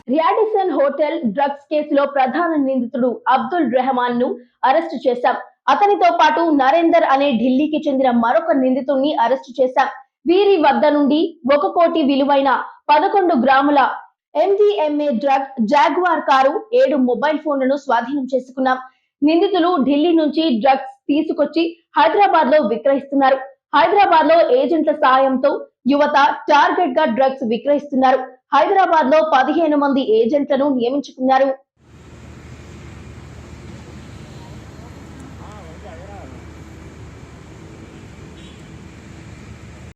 Radisson hotel drugs కేసులో ప్రధాన నిందితుడు అబ్దుల్ రెహమాన్ ను అరెస్టు చేశాం. అతనితో పాటు నరేందర్ అనే ఢిల్లీకి చెందిన మరొక నిందితుడిని అరెస్టు చేశాం. వీరి వద్ద నుండి 1 కోటి విలువైన 11 గ్రాముల MDMA drug, jaguar car, 7 mobile ఫోన్లను స్వాధీనం చేసుకున్నాం. నిందితులు ఢిల్లీ నుంచి డ్రగ్స్ తీసుకొచ్చి హైదరాబాద్ లో విక్రయిస్తున్నారు. హైదరాబాద్ లో ఏజెంట్ల సాయంతో యువత టార్గెట్ గా డ్రగ్స్ విక్రయిస్తున్నారు. హైదరాబాద్ లో 15 మంది ఏజెంట్లను నియమించుకున్నారు.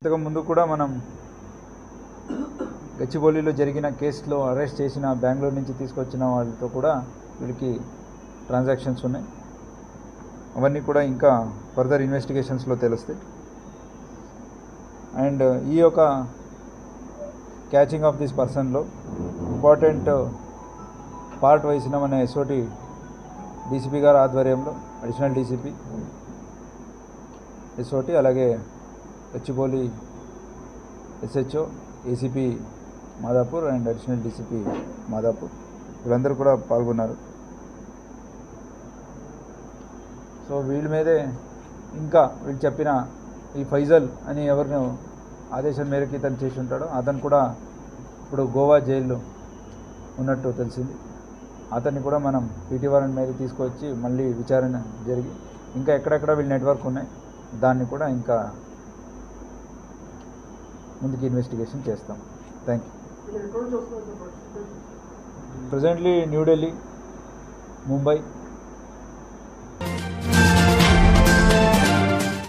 ఇంతకు ముందు కూడా మనం గచ్చిబౌలిలో జరిగిన కేసులో అరెస్ట్ చేసిన బెంగళూరు నుంచి తీసుకొచ్చిన వాళ్ళతో కూడా వీళ్ళకి ట్రాన్సాక్షన్స్ ఉన్నాయి. అవన్నీ కూడా ఇంకా ఫర్దర్ ఇన్వెస్టిగేషన్స్లో తెలుస్తాయి. అండ్ ఈ యొక్క క్యాచింగ్ ఆఫ్ దిస్ పర్సన్లో ఇంపార్టెంట్ పార్ట్ వహిసిన మన ఎస్ఓటి డీసీపీ గారి ఆధ్వర్యంలో అడిషనల్ డీసీపీ ఎస్ఓటి, అలాగే Gachibowli SHO, ACP Madhapur and additional DCP Madhapur వీళ్ళందరూ కూడా పాల్గొన్నారు. సో వీళ్ళ మీదే ఇంకా వీళ్ళు చెప్పిన ఈ ఫైజల్ అని ఎవరిని ఆదేశం మేరకు ఇతను చేసి ఉంటాడో అతను కూడా ఇప్పుడు గోవా జైల్లో ఉన్నట్టు తెలిసింది. అతన్ని కూడా మనం పీటీ వారెంట్ మీద తీసుకొచ్చి మళ్ళీ విచారణ జరిగి ఇంకా ఎక్కడెక్కడ వీళ్ళ నెట్వర్క్ ఉన్నాయి దాన్ని కూడా ఇంకా ముందుకు ఇన్వెస్టిగేషన్ చేస్తాం. Thank you. Presently New Delhi, Mumbai,